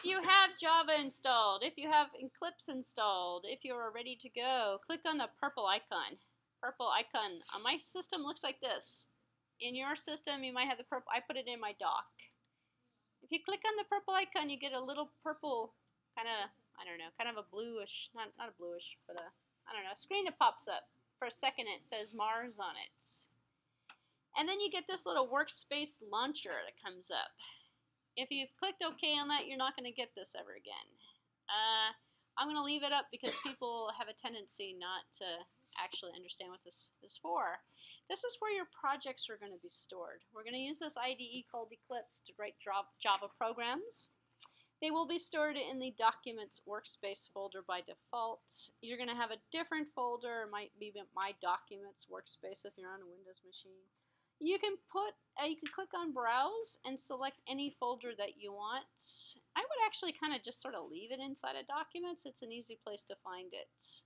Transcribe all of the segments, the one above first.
you have Java installed, if you have Eclipse installed, if you are ready to go, click on the purple icon. Purple icon on my system looks like this. In your system, you might have the purple. I put it in my dock. If you click on the purple icon, you get a little purple kind of, I don't know, kind of a bluish, not a bluish, but I don't know, a screen that pops up. For a second, it says Mars on it. And then you get this little Workspace Launcher that comes up. If you've clicked OK on that, you're not going to get this ever again. I'm going to leave it up because people have a tendency not to actually understand what this is for. This is where your projects are going to be stored. We're going to use this IDE called Eclipse to write Java programs. They will be stored in the Documents Workspace folder by default. You're going to have a different folder. It might be My Documents Workspace if you're on a Windows machine. You can click on Browse and select any folder that you want. I would actually kind of just sort of leave it inside of Documents. It's an easy place to find it.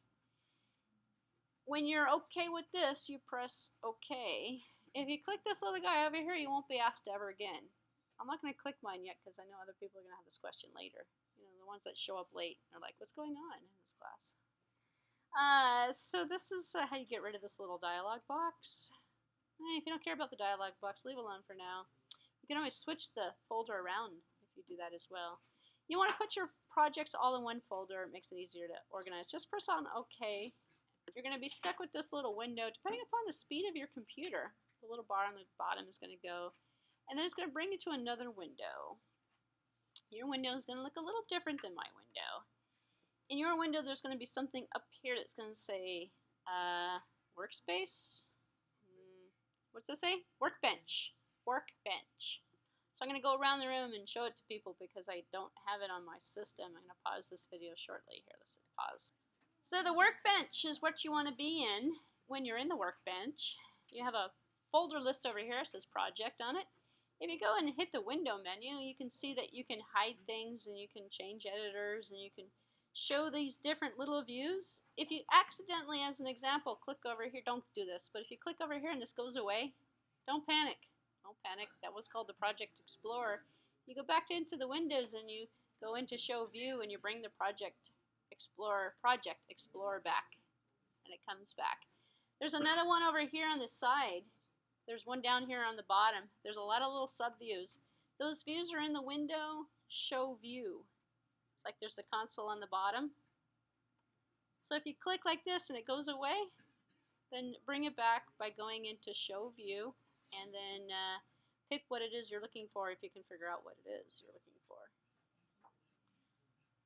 When you're okay with this, you press OK. If you click this little guy over here, you won't be asked ever again. I'm not going to click mine yet because I know other people are going to have this question later. You know, the ones that show up late are like, what's going on in this class? So this is how you get rid of this little dialog box. If you don't care about the dialog box, leave it alone for now. You can always switch the folder around if you do that as well. You want to put your projects all in one folder. It makes it easier to organize. Just press on OK. You're going to be stuck with this little window. Depending upon the speed of your computer, the little bar on the bottom is going to go. And then it's going to bring you to another window. Your window is going to look a little different than my window. In your window, there's going to be something up here that's going to say Workspace. What's this say? Workbench. Workbench. So I'm going to go around the room and show it to people because I don't have it on my system. I'm going to pause this video shortly. Here, let's hit pause. So the workbench is what you want to be in when you're in the workbench. You have a folder list over here. It says project on it. If you go and hit the window menu, you can see that you can hide things and you can change editors and you can show these different little views. If you accidentally, as an example, click over here, don't do this, but if you click over here and this goes away, don't panic. Don't panic. That was called the Project Explorer. You go back into the windows and you go into Show View and you bring the Project Explorer back and it comes back. There's another one over here on the side. There's one down here on the bottom. There's a lot of little sub-views. Those views are in the window Show View. It's like there's a console on the bottom. So if you click like this and it goes away, then bring it back by going into Show View and then pick what it is you're looking for if you can figure out what it is you're looking for.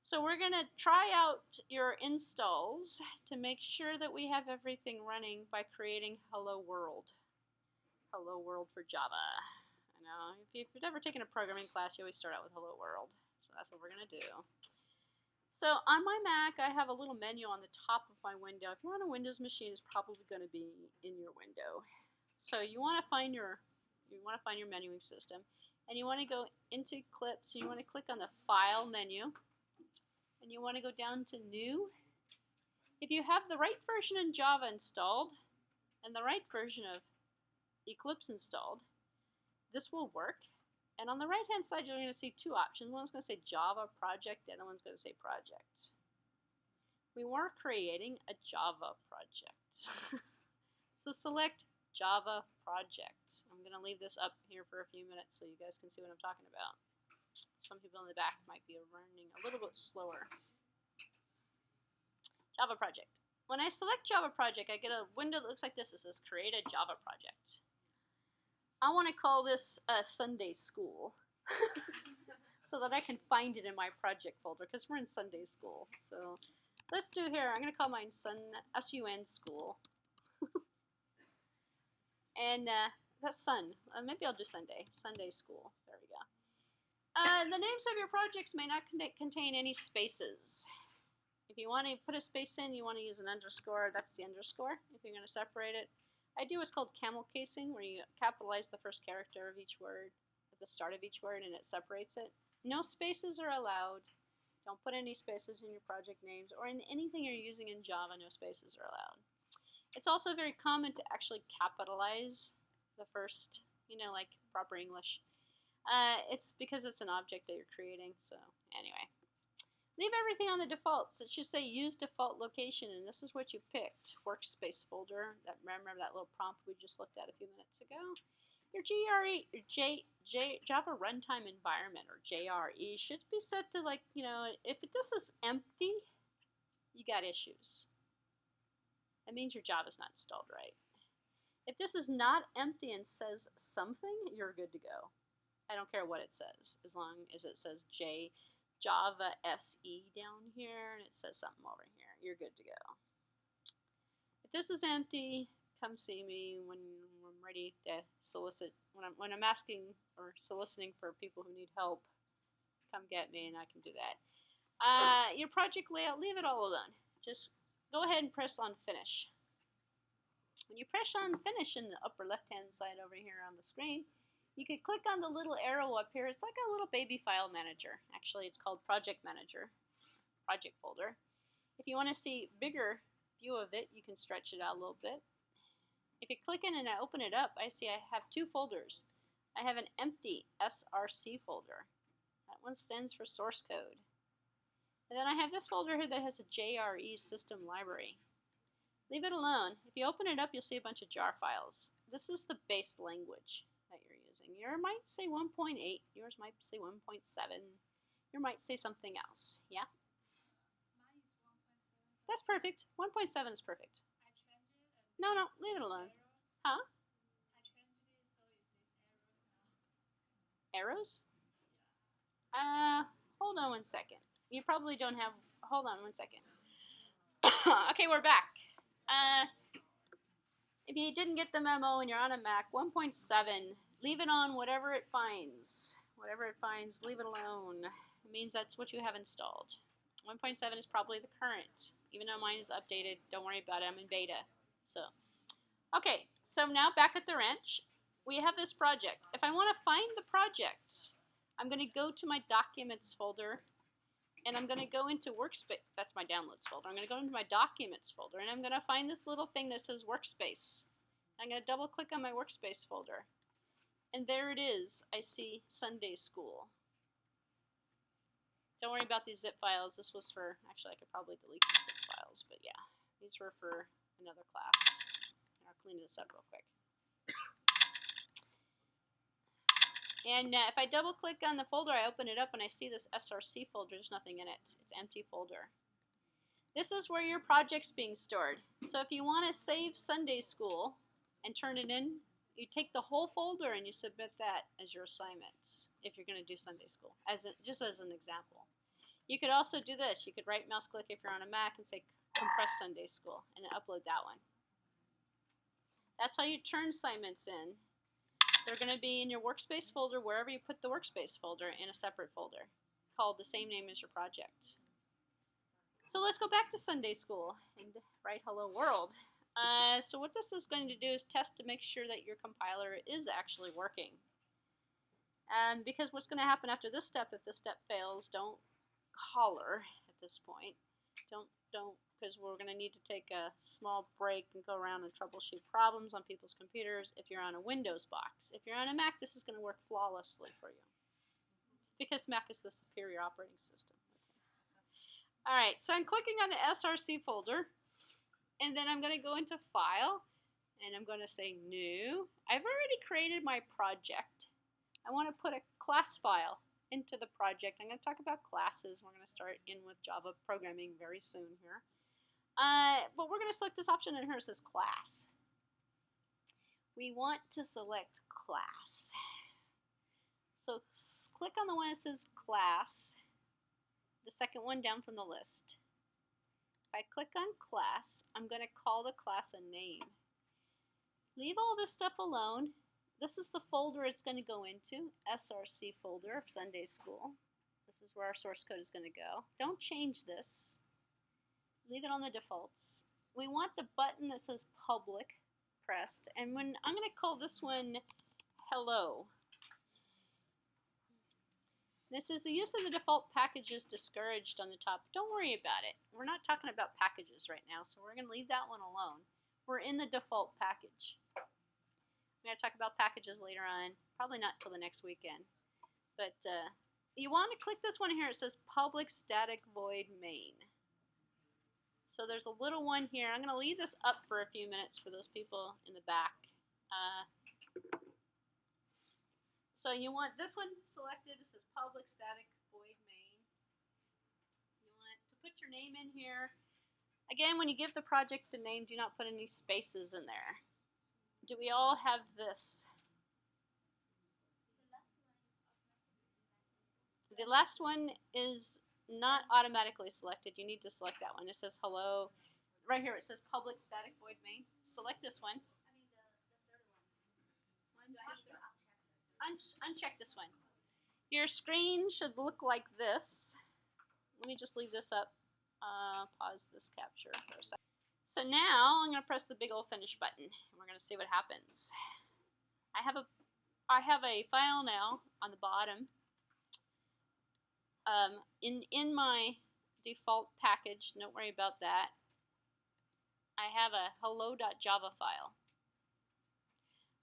So we're going to try out your installs to make sure that we have everything running by creating Hello World. Hello World for Java. I know, if you've ever taken a programming class, you always start out with Hello World. So that's what we're going to do. So on my Mac, I have a little menu on the top of my window. If you're on a Windows machine, it's probably going to be in your window. So you want to find your menuing system, and you want to go into Eclipse. So you want to click on the File menu, and you want to go down to New. If you have the right version in Java installed and the right version of Eclipse installed, this will work. And on the right hand side, you're going to see two options. One's going to say Java Project, the other one's going to say Project. We were creating a Java project. So select Java Project. I'm going to leave this up here for a few minutes so you guys can see what I'm talking about. Some people in the back might be learning a little bit slower. Java Project. When I select Java Project, I get a window that looks like this. It says Create a Java Project. I want to call this Sunday School so that I can find it in my project folder because we're in Sunday School. So let's do here, I'm going to call mine SUN School. And that's Sun. Maybe I'll do Sunday. Sunday School. There we go. The names of your projects may not contain any spaces. If you want to put a space in, you want to use an underscore. That's the underscore if you're going to separate it. I do what's called Camel Casing, where you capitalize the first character of each word at the start of each word and it separates it. No spaces are allowed. Don't put any spaces in your project names or in anything you're using in Java. No spaces are allowed. It's also very common to actually capitalize the first, like proper English. It's because it's an object that you're creating. So anyway, leave everything on the defaults. It should say use default location, and this is what you picked. Workspace folder. Remember that little prompt we just looked at a few minutes ago? Your Java Runtime Environment, or JRE, should be set to, like, if this is empty, you got issues. That means your Java's not installed right. If this is not empty and says something, you're good to go. I don't care what it says, as long as it says Java SE down here and it says something over here, you're good to go. If this is empty, come see me when I'm ready to solicit. When I'm asking or soliciting for people who need help, come get me and I can do that. Your project layout, leave it all alone. Just go ahead and press on finish. When you press on finish in the upper left-hand side over here on the screen, you can click on the little arrow up here. It's like a little baby file manager. Actually, it's called Project Manager, project folder. If you want to see bigger view of it, you can stretch it out a little bit. If you click in and I open it up, I see I have two folders. I have an empty SRC folder. That one stands for source code. And then I have this folder here that has a JRE system library. Leave it alone. If you open it up, you'll see a bunch of jar files. This is the base language that you're using. Yours might say 1.8. Yours might say 1.7. Yours might say something else. Yeah? Mine is 1.7. That's perfect. 1.7 is perfect. I changed it. No, leave it alone. Arrows. Huh? I changed it so it says arrows now. Arrows? Hold on 1 second. You probably don't have, hold on 1 second. Okay, we're back. If you didn't get the memo and you're on a Mac, 1.7, leave it on whatever it finds. Whatever it finds, leave it alone. It means that's what you have installed. 1.7 is probably the current. Even though mine is updated, don't worry about it, I'm in beta. Okay, so now back at the wrench, we have this project. If I want to find the project, I'm going to go to my Documents folder, and I'm going to go into Workspace. That's my Downloads folder. I'm going to go into my Documents folder, and I'm going to find this little thing that says Workspace. I'm going to double click on my Workspace folder, and there it is. I see Sunday School. Don't worry about these zip files. This was for, actually I could probably delete these zip files, but yeah, these were for another class. I'll clean this up real quick. And if I double click on the folder, I open it up and I see this SRC folder. There's nothing in it. It's an empty folder. This is where your project's being stored. So if you want to save Sunday School and turn it in, you take the whole folder and you submit that as your assignment if you're going to do Sunday School, just as an example. You could also do this. You could right mouse click if you're on a Mac and say compress Sunday School and then upload that one. That's how you turn assignments in. They're going to be in your Workspace folder, wherever you put the Workspace folder, in a separate folder called the same name as your project. So let's go back to Sunday School and write hello world. So what this is going to do is test to make sure that your compiler is actually working. Because what's going to happen after this step, if this step fails, don't holler at this point. Don't, because we're going to need to take a small break and go around and troubleshoot problems on people's computers if you're on a Windows box. If you're on a Mac, this is going to work flawlessly for you, because Mac is the superior operating system. Okay. All right, so I'm clicking on the SRC folder, and then I'm going to go into File, and I'm going to say New. I've already created my project. I want to put a class file into the project. I'm going to talk about classes. We're going to start in with Java programming very soon here. But we're going to select this option in here that says class. We want to select class. So click on the one that says class, the second one down from the list. If I click on class, I'm going to call the class a name. Leave all this stuff alone. This is the folder it's going to go into, SRC folder of Sunday School. This is where our source code is going to go. Don't change this. Leave it on the defaults. We want the button that says public pressed, and I'm going to call this one hello. This is the use of the default packages discouraged on the top. Don't worry about it. We're not talking about packages right now, so we're going to leave that one alone. We're in the default package. I'm going to talk about packages later on, probably not till the next weekend. But you want to click this one here. It says public static void main. So there's a little one here. I'm going to leave this up for a few minutes for those people in the back. So you want this one selected. It says public static void main. You want to put your name in here. Again, when you give the project the name, do not put any spaces in there. Do we all have this? The last one is not automatically selected. You need to select that one. It says hello. Right here it says public static void main. Select this one. Uncheck this one. Your screen should look like this. Let me just leave this up. Pause this capture for a second. So now I'm going to press the big old finish button, and we're going to see what happens. I have a file now on the bottom. In my default package, don't worry about that. I have a hello.java file.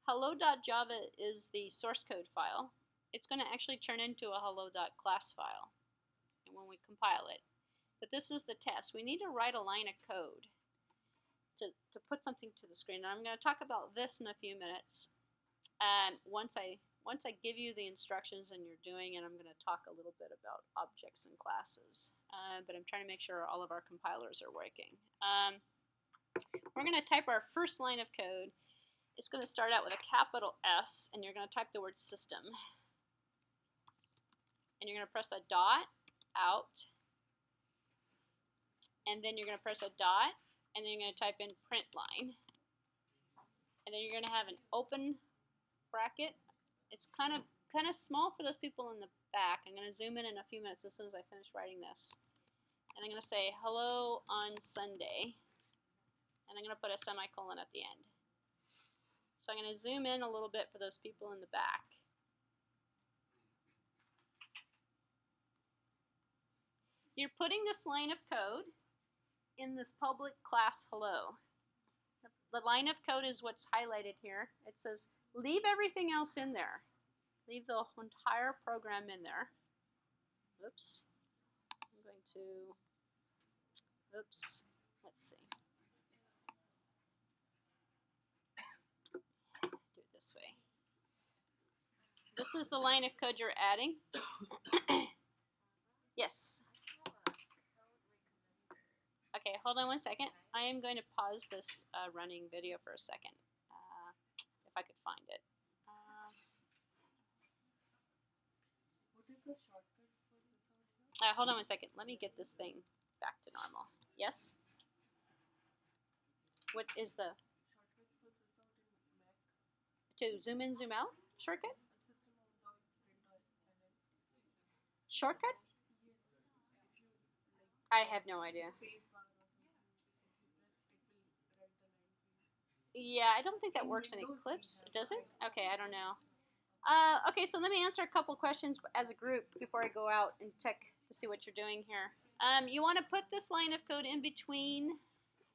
Hello.java is the source code file. It's going to actually turn into a hello.class file and when we compile it. But this is the test. We need to write a line of code to put something to the screen. And I'm going to talk about this in a few minutes. Once I give you the instructions and you're doing it, I'm going to talk a little bit about objects and classes. But I'm trying to make sure all of our compilers are working. We're going to type our first line of code. It's going to start out with a capital S, and you're going to type the word system. And you're going to press a dot out. And then you're going to press a dot, and then you're going to type in print line. And then you're going to have an open bracket. It's kind of small for those people in the back. I'm going to zoom in a few minutes as soon as I finish writing this. And I'm going to say hello on Sunday. And I'm going to put a semicolon at the end. So I'm going to zoom in a little bit for those people in the back. You're putting this line of code in this public class hello. The line of code is what's highlighted here. It says leave everything else in there. Leave the entire program in there. Oops. I'm going to, oops, let's see. Do it this way. This is the line of code you're adding. Yes. Okay, hold on one second. I am going to pause this running video for a second, if I could find it. Hold on one second. Let me get this thing back to normal. Yes? What is the... To zoom in, zoom out? Shortcut? Shortcut? I have no idea. Yeah, I don't think that works in Eclipse. Does it? Okay, I don't know. Okay, so let me answer a couple questions as a group before I go out and check to see what you're doing here. You want to put this line of code in between,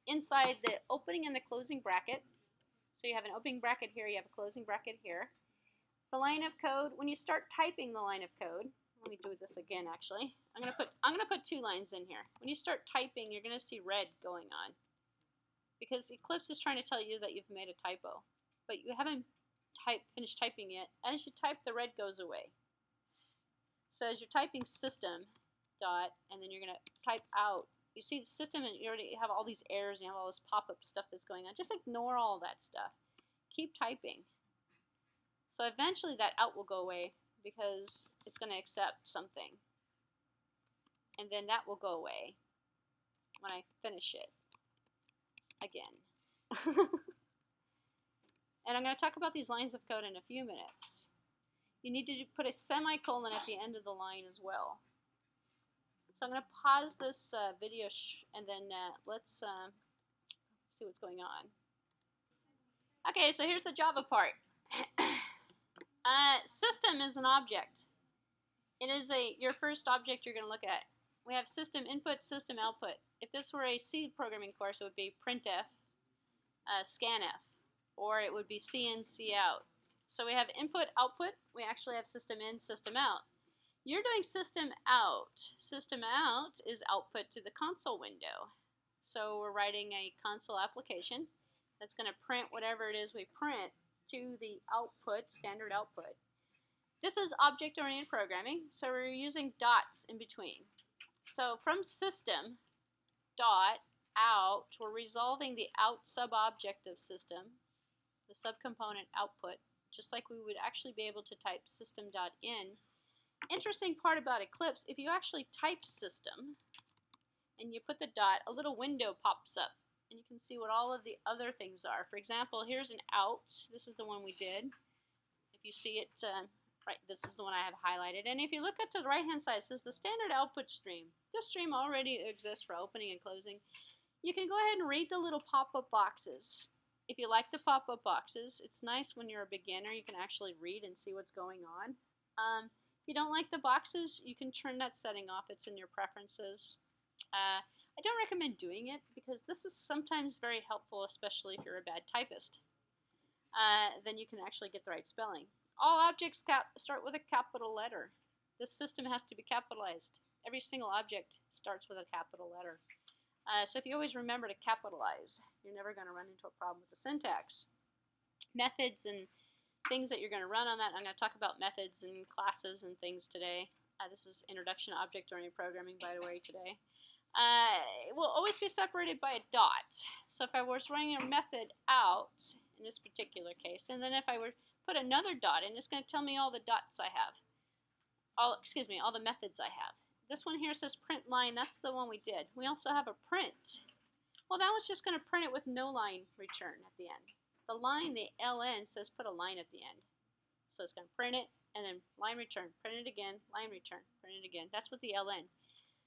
inside the opening and the closing bracket. So you have an opening bracket here, you have a closing bracket here. The line of code, when you start typing the line of code, let me do this again actually. I'm gonna put two lines in here. When you start typing, you're gonna see red going on. Because Eclipse is trying to tell you that you've made a typo. But you haven't finished typing it. As you type, the red goes away. So as you're typing system dot, and then you're gonna type out, you see the system and you already have all these errors and you have all this pop-up stuff that's going on. Just ignore all that stuff. Keep typing. So eventually that out will go away because it's going to accept something. And then that will go away when I finish it again. And I'm going to talk about these lines of code in a few minutes. You need to put a semicolon at the end of the line as well. So I'm going to pause this video and then let's see what's going on. Okay, so here's the Java part. System is an object. It is your first object you're going to look at. We have system input, system output. If this were a C programming course, it would be printf, scanf, or it would be C in, C out. So we have input, output. We actually have system in, system out. You're doing system out. System out is output to the console window. So we're writing a console application that's going to print whatever it is we print to the output, standard output. This is object-oriented programming, so we're using dots in between. So from system, dot, out, we're resolving the out sub-object of system, the subcomponent output, just like we would actually be able to type system.in. Interesting part about Eclipse, if you actually type system and you put the dot, a little window pops up and you can see what all of the other things are. For example, here's an out. This is the one we did. If you see it, right, this is the one I have highlighted. And if you look up to the right-hand side, it says the standard output stream. This stream already exists for opening and closing. You can go ahead and read the little pop-up boxes. If you like the pop-up boxes, it's nice when you're a beginner. You can actually read and see what's going on. If you don't like the boxes, you can turn that setting off. It's in your preferences. I don't recommend doing it because this is sometimes very helpful, especially if you're a bad typist. Then you can actually get the right spelling. All objects start with a capital letter. This system has to be capitalized. Every single object starts with a capital letter. So if you always remember to capitalize, you're never going to run into a problem with the syntax. Methods and things that you're going to run on that. I'm going to talk about methods and classes and things today. This is Introduction to Object-Oriented Programming, by the way, today. It will always be separated by a dot. So if I was running a method out, in this particular case, and then if I were to put another dot in, it's going to tell me all the dots I have. All the methods I have. This one here says print line. That's the one we did. We also have a print. Well, that was just going to print it with no line return at the end. The line, the ln, says put a line at the end. So it's going to print it, and then line return, print it again, line return, print it again. That's what the ln.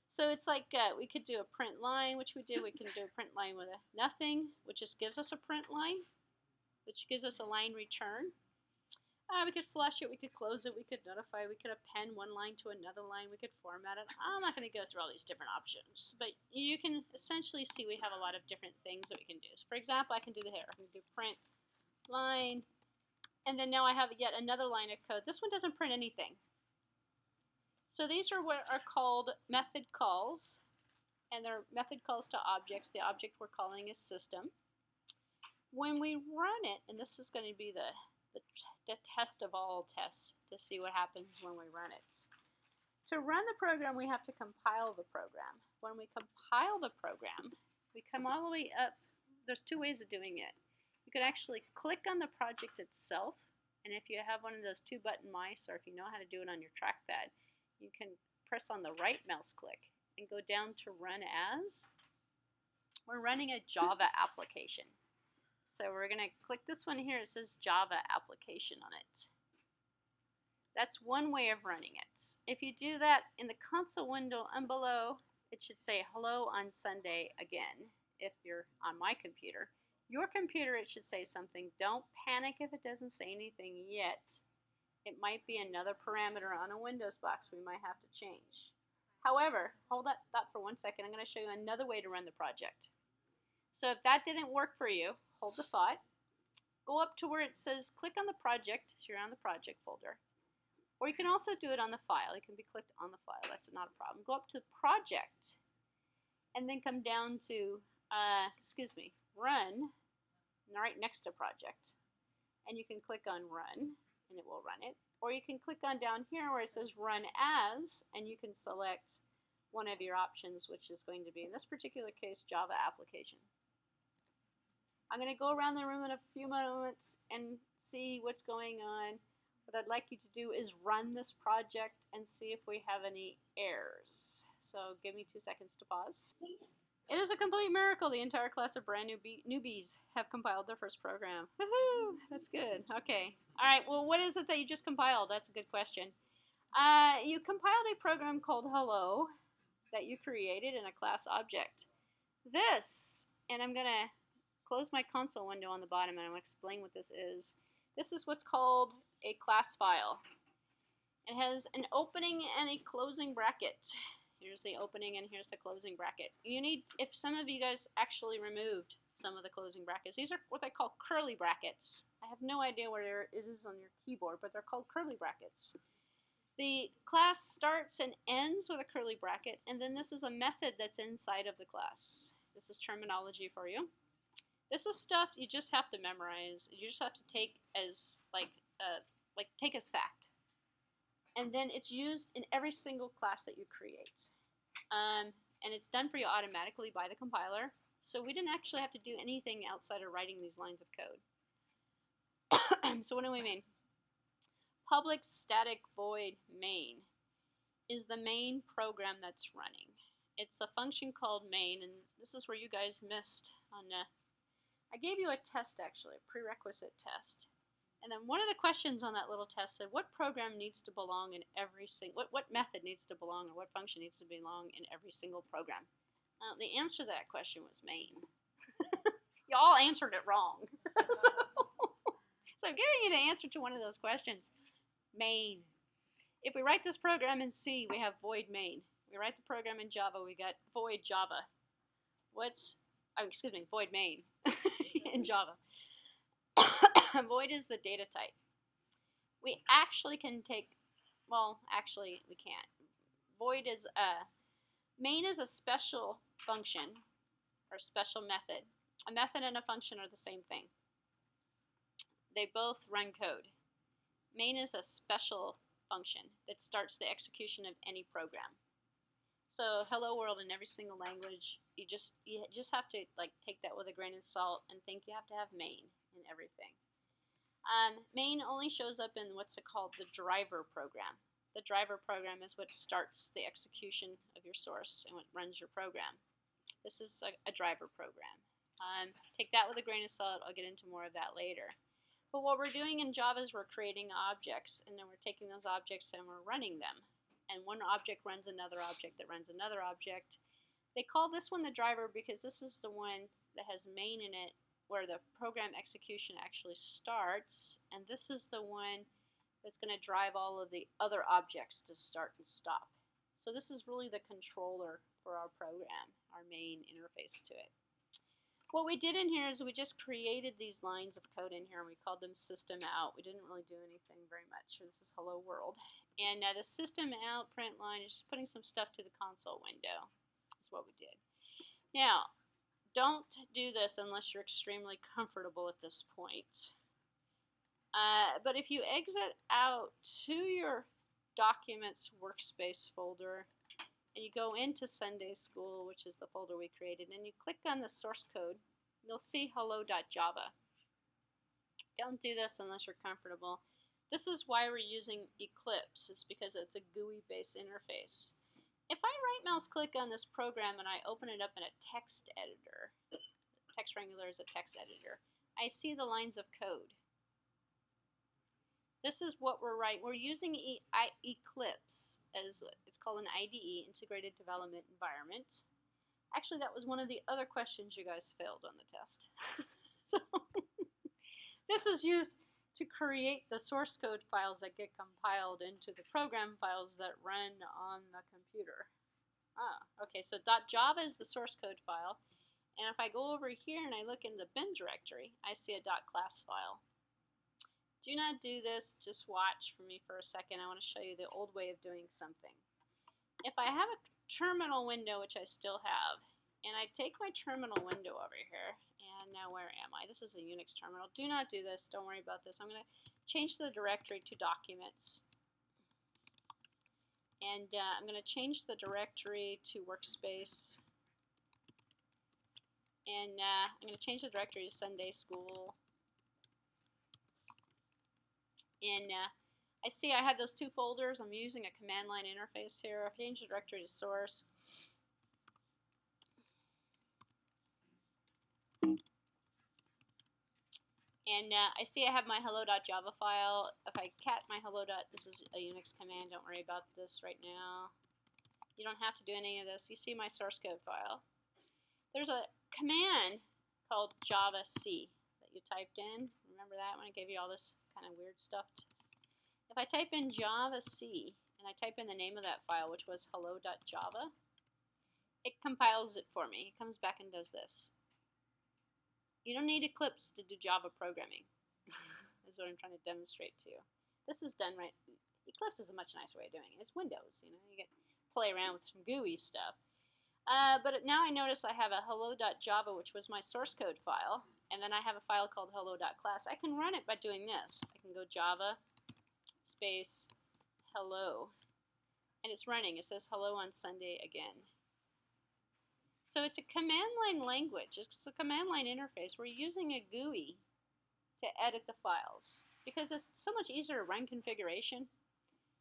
So it's like we could do a print line, which we did. We can do a print line with a nothing, which just gives us a print line, which gives us a line return. We could flush it, we could close it, we could notify, we could append one line to another line, we could format it. I'm not going to go through all these different options, but you can essentially see we have a lot of different things that we can do. So for example, I can do the here. I can do print line, and then now I have yet another line of code. This one doesn't print anything. So these are what are called method calls, and they're method calls to objects. The object we're calling is system. When we run it, and this is going to be the test of all tests to see what happens when we run it. To run the program, we have to compile the program. When we compile the program, we come all the way up. There's two ways of doing it. You could actually click on the project itself, and if you have one of those two-button mice, or if you know how to do it on your trackpad, you can press on the right mouse click and go down to Run As. We're running a Java application. So we're going to click this one here. It says Java application on it. That's one way of running it. If you do that in the console window and below, it should say hello on Sunday again. If you're on my computer. Your computer, it should say something. Don't panic if it doesn't say anything yet. It might be another parameter on a Windows box we might have to change. However, hold that thought for 1 second. I'm going to show you another way to run the project. So if that didn't work for you, hold the thought. Go up to where it says click on the project. So you're on the project folder. Or you can also do it on the file. It can be clicked on the file. That's not a problem. Go up to project and then come down to, run, right next to project. And you can click on run and it will run it. Or you can click on down here where it says run as and you can select one of your options, which is going to be, in this particular case, Java application. I'm going to go around the room in a few moments and see what's going on. What I'd like you to do is run this project and see if we have any errors. So give me 2 seconds to pause. It is a complete miracle. The entire class of brand new newbies have compiled their first program. Woohoo! That's good. Okay. All right. Well, what is it that you just compiled? That's a good question. You compiled a program called Hello that you created in a class object. This, and I'm going to close my console window on the bottom and I'm going to explain what this is. This is what's called a class file. It has an opening and a closing bracket. Here's the opening and here's the closing bracket. You need, if some of you guys actually removed some of the closing brackets. These are what they call curly brackets. I have no idea where it is on your keyboard, but they're called curly brackets. The class starts and ends with a curly bracket, and then this is a method that's inside of the class. This is terminology for you. This is stuff you just have to memorize. You just have to take as take as fact. And then it's used in every single class that you create. And it's done for you automatically by the compiler. So we didn't actually have to do anything outside of writing these lines of code. So what do we mean? Public static void main is the main program that's running. It's a function called main, and this is where you guys missed on I gave you a test, actually, a prerequisite test. And then one of the questions on that little test said, what program needs to belong in every single, what method needs to belong, or what function needs to belong in every single program? The answer to that question was main. You all answered it wrong. So I'm giving you the answer to one of those questions. Main. If we write this program in C, we have void main. We write the program in Java, we got void Java. Void main in Java. Void is the data type. We actually can take, actually we can't. Main is a special function or special method. A method and a function are the same thing. They both run code. Main is a special function that starts the execution of any program. So hello world in every single language, you just have to take that with a grain of salt and think you have to have main in everything. Main only shows up in what's called the driver program. The driver program is what starts the execution of your source and what runs your program. This is a driver program. Take that with a grain of salt. I'll get into more of that later. But what we're doing in Java is we're creating objects, and then we're taking those objects and we're running them. And one object runs another object that runs another object. They call this one the driver because this is the one that has main in it where the program execution actually starts, and this is the one that's going to drive all of the other objects to start and stop. So this is really the controller for our program, our main interface to it. What we did in here is we just created these lines of code in here and we called them system out. We didn't really do anything very much. This is hello world. And the system out print line is just putting some stuff to the console window. That's what we did. Now, don't do this unless you're extremely comfortable at this point. But if you exit out to your Documents Workspace folder, and you go into Sunday School, which is the folder we created, and you click on the source code, you'll see hello.java. Don't do this unless you're comfortable. This is why we're using Eclipse. It's because it's a GUI-based interface. If I right mouse click on this program and I open it up in a text editor, Text Wrangler is a text editor, I see the lines of code. This is what we're writing. We're using Eclipse as it's called an IDE, Integrated Development Environment. Actually, that was one of the other questions you guys failed on the test. So, this is used to create the source code files that get compiled into the program files that run on the computer. Okay, so .java is the source code file. And if I go over here and I look in the bin directory, I see a .class file. Do not do this, just watch for me for a second. I want to show you the old way of doing something. If I have a terminal window, which I still have, and I take my terminal window over here, and now where am I? This is a Unix terminal. Do not do this, don't worry about this. I'm going to change the directory to Documents. And I'm going to change the directory to Workspace. And I'm going to change the directory to Sunday School. And I see I have those two folders. I'm using a command line interface here. I've changed the directory to source. And I see I have my hello.java file. If I cat my hello. This is a Unix command. Don't worry about this right now. You don't have to do any of this. You see my source code file. There's a command called javac that you typed in. Remember that when I gave you all this kind of weird stuff? If I type in javac and I type in the name of that file, which was hello.java, it compiles it for me. It comes back and does this. You don't need Eclipse to do Java programming. That's what I'm trying to demonstrate to you. This is done right. Eclipse is a much nicer way of doing it. It's Windows, you know. You get play around with some GUI stuff. But now I notice I have a hello.java, which was my source code file, and then I have a file called hello.class. I can run it by doing this. I can go Java space hello, and it's running. It says hello on Sunday again. So it's a command line language. It's a command line interface. We're using a GUI to edit the files because it's so much easier to run configuration,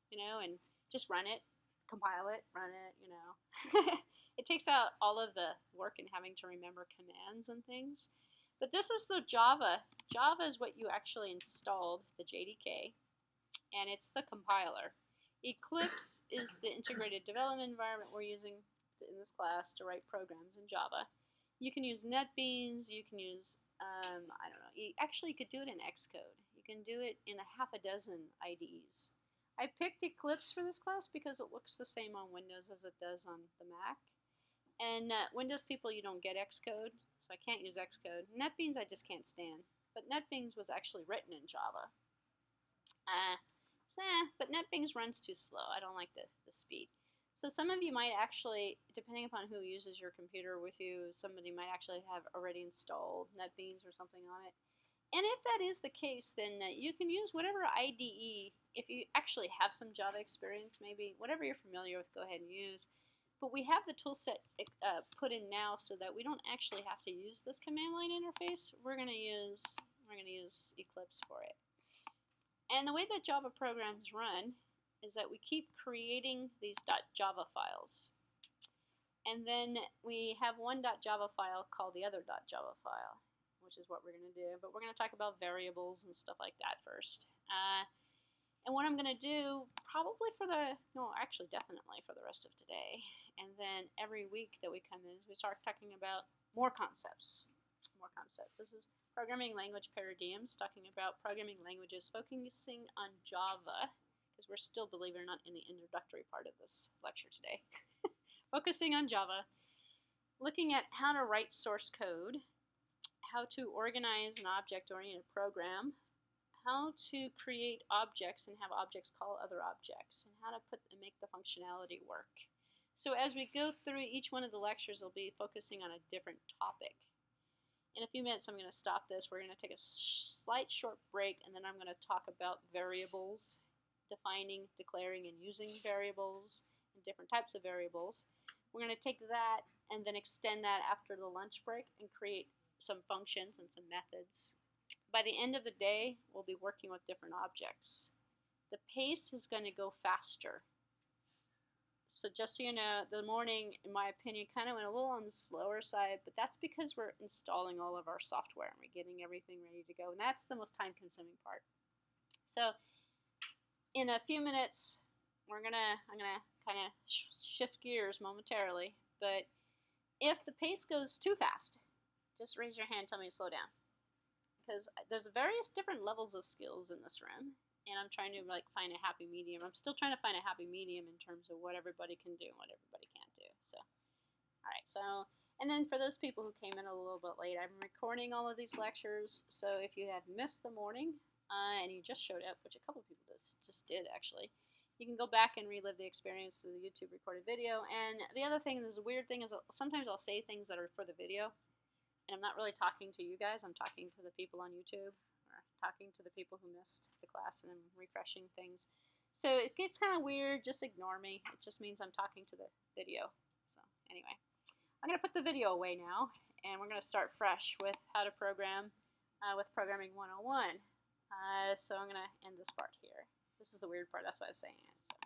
you know, and just run it, compile it, run it, you know. It takes out all of the work in having to remember commands and things. But this is the Java. Java is what you actually installed, the JDK, and it's the compiler. Eclipse is the integrated development environment we're using in this class to write programs in Java. You can use NetBeans, you can use, I don't know, you could do it in Xcode. You can do it in a half a dozen IDEs. I picked Eclipse for this class because it looks the same on Windows as it does on the Mac. And Windows people, you don't get Xcode, so I can't use Xcode. NetBeans I just can't stand. But NetBeans was actually written in Java. But NetBeans runs too slow. I don't like the speed. So some of you might actually, depending upon who uses your computer with you, somebody might actually have already installed NetBeans or something on it. And if that is the case, then you can use whatever IDE, if you actually have some Java experience, maybe, whatever you're familiar with, go ahead and use. But we have the tool set put in now so that we don't actually have to use this command line interface. We're going to use Eclipse for it. And the way that Java programs run is that we keep creating these .java files. And then we have one .java file called the other .java file, which is what we're going to do. But we're going to talk about variables and stuff like that first. And what I'm going to do, probably definitely for the rest of today, and then every week that we come in, we start talking about more concepts. This is programming language paradigms, talking about programming languages, focusing on Java, because we're still, believe it or not, in the introductory part of this lecture today. Focusing on Java, looking at how to write source code, how to organize an object-oriented program, how to create objects and have objects call other objects, and how to make the functionality work. So as we go through each one of the lectures, we'll be focusing on a different topic. In a few minutes, I'm going to stop this. We're going to take a slight short break, and then I'm going to talk about variables, defining, declaring, and using variables, and different types of variables. We're going to take that and then extend that after the lunch break and create some functions and some methods. By the end of the day, we'll be working with different objects. The pace is going to go faster. So just so you know, the morning, in my opinion, kind of went a little on the slower side, but that's because we're installing all of our software and we're getting everything ready to go, and that's the most time-consuming part. So in a few minutes, I'm gonna kind of shift gears momentarily, but if the pace goes too fast, just raise your hand and tell me to slow down. Because there's various different levels of skills in this room, and I'm trying to find a happy medium. I'm still trying to find a happy medium in terms of what everybody can do and what everybody can't do. So, all right. So, and then for those people who came in a little bit late, I'm recording all of these lectures. So if you have missed the morning and you just showed up, which a couple of people just did actually, you can go back and relive the experience through the YouTube recorded video. And the other thing, the weird thing is sometimes I'll say things that are for the video. And I'm not really talking to you guys, I'm talking to the people on YouTube, or talking to the people who missed the class, and I'm refreshing things. So it gets kind of weird, just ignore me. It just means I'm talking to the video. So anyway, I'm going to put the video away now, and we're going to start fresh with how to program with Programming 101. So I'm going to end this part here. This is the weird part, that's what I was saying. So